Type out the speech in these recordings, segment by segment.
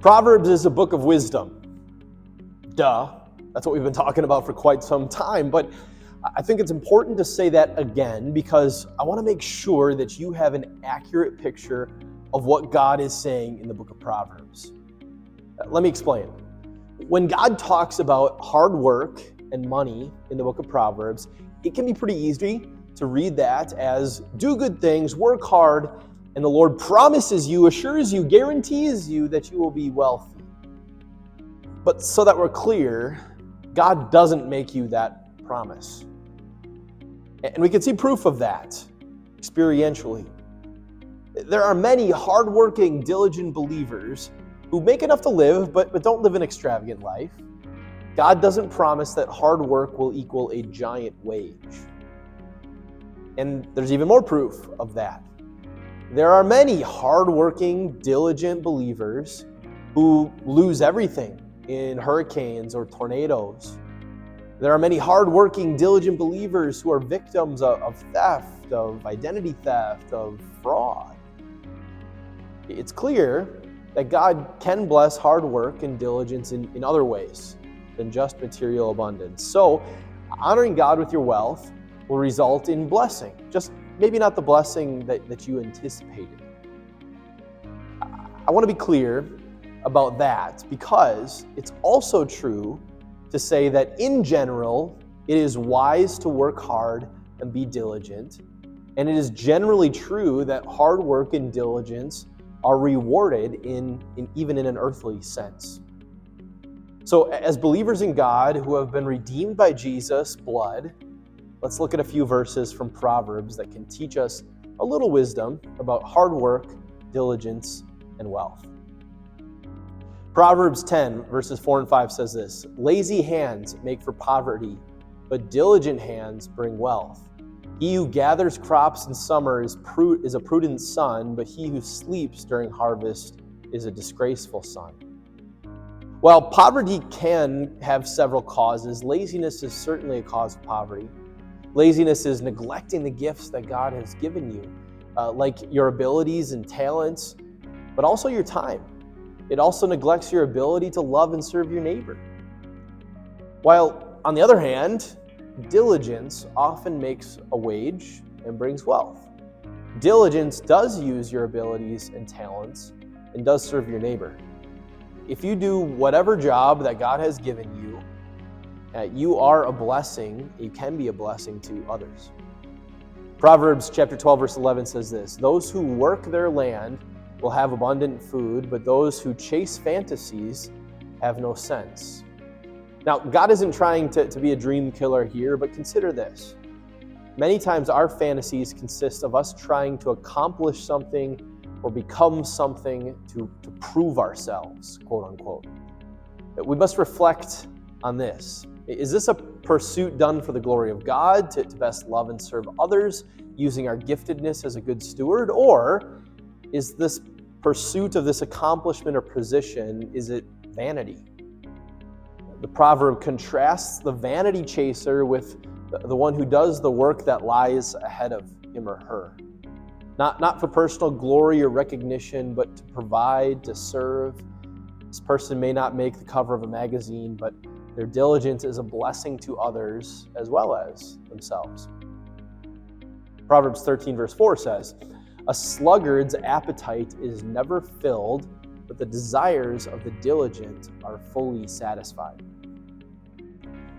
Proverbs is a book of wisdom. Duh. That's what we've been talking about for quite some time, but I think it's important to say that again because I want to make sure that you have an accurate picture of what God is saying in the book of Proverbs. Let me explain. When God talks about hard work and money in the book of Proverbs, it can be pretty easy to read that as do good things, work hard, and the Lord promises you, assures you, guarantees you that you will be wealthy. But so that we're clear, God doesn't make you that promise. And we can see proof of that experientially. There are many hardworking, diligent believers who make enough to live, but don't live an extravagant life. God doesn't promise that hard work will equal a giant wage. And there's even more proof of that. There are many hardworking, diligent believers who lose everything in hurricanes or tornadoes. There are many hardworking, diligent believers who are victims of theft, of identity theft, of fraud. It's clear that God can bless hard work and diligence in other ways than just material abundance. So, honoring God with your wealth will result in blessing, just maybe not the blessing that you anticipated. I want to be clear about that because it's also true to say that in general, it is wise to work hard and be diligent. And it is generally true that hard work and diligence are rewarded even in an earthly sense. So as believers in God who have been redeemed by Jesus' blood, let's look at a few verses from Proverbs that can teach us a little wisdom about hard work, diligence, and wealth. Proverbs 10, verses 4 and 5 says this, "Lazy hands make for poverty, but diligent hands bring wealth. He who gathers crops in summer is a prudent son, but he who sleeps during harvest is a disgraceful son." While poverty can have several causes, laziness is certainly a cause of poverty. Laziness is neglecting the gifts that God has given you, like your abilities and talents, but also your time. It also neglects your ability to love and serve your neighbor. While, on the other hand, diligence often makes a wage and brings wealth. Diligence does use your abilities and talents and does serve your neighbor. If you do whatever job that God has given you, you are a blessing, you can be a blessing to others. Proverbs chapter 12, verse 11 says this, "Those who work their land will have abundant food, but those who chase fantasies have no sense." Now, God isn't trying to be a dream killer here, but consider this. Many times our fantasies consist of us trying to accomplish something or become something to prove ourselves, quote unquote. We must reflect on this. Is this a pursuit done for the glory of God, to best love and serve others, using our giftedness as a good steward? Or is this pursuit of this accomplishment or position, is it vanity? The proverb contrasts the vanity chaser with the one who does the work that lies ahead of him or her. Not for personal glory or recognition, but to provide, to serve. This person may not make the cover of a magazine, but their diligence is a blessing to others as well as themselves. Proverbs 13, verse 4 says, "A sluggard's appetite is never filled, but the desires of the diligent are fully satisfied."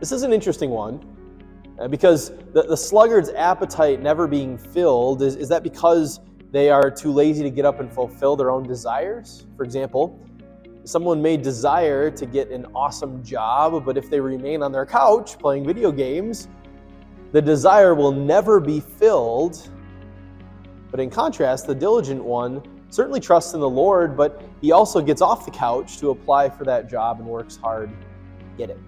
This is an interesting one because the sluggard's appetite never being filled, is that because they are too lazy to get up and fulfill their own desires? For example, someone may desire to get an awesome job, but if they remain on their couch playing video games, the desire will never be filled. But in contrast, the diligent one certainly trusts in the Lord, but he also gets off the couch to apply for that job and works hard to get it.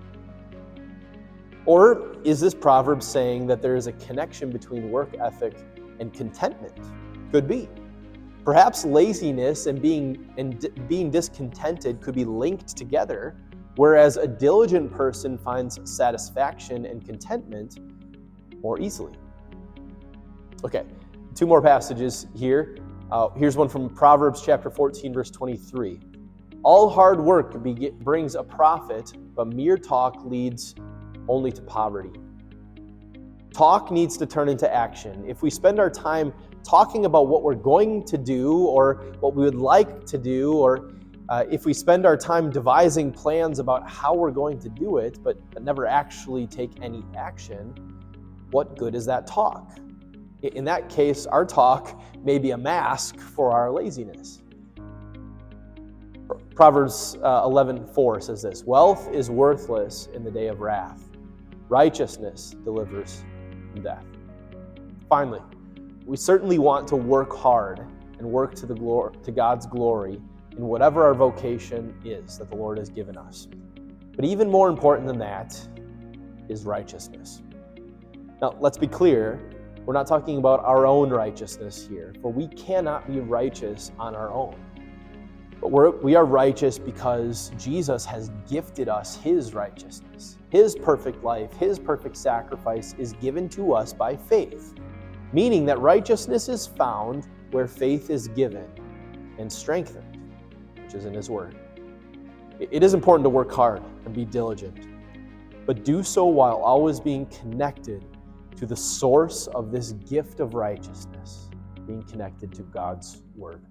Or is this proverb saying that there is a connection between work ethic and contentment? Could be. Perhaps laziness and being discontented could be linked together, whereas a diligent person finds satisfaction and contentment more easily. Okay, two more passages here. Here's one from Proverbs chapter 14, verse 23. All hard work brings a profit, but mere talk leads only to poverty. Talk needs to turn into action. If we spend our time talking about what we're going to do or what we would like to do, or if we spend our time devising plans about how we're going to do it, but never actually take any action, what good is that talk? In that case, our talk may be a mask for our laziness. Proverbs 11:4 says this, "Wealth is worthless in the day of wrath. Righteousness delivers from death." Finally, we certainly want to work hard and work to God's glory in whatever our vocation is that the Lord has given us. But even more important than that is righteousness. Now, let's be clear, we're not talking about our own righteousness here, for we cannot be righteous on our own. But we are righteous because Jesus has gifted us His righteousness. His perfect life, His perfect sacrifice is given to us by faith, meaning that righteousness is found where faith is given and strengthened, which is in His Word. It is important to work hard and be diligent, but do so while always being connected to the source of this gift of righteousness, being connected to God's Word.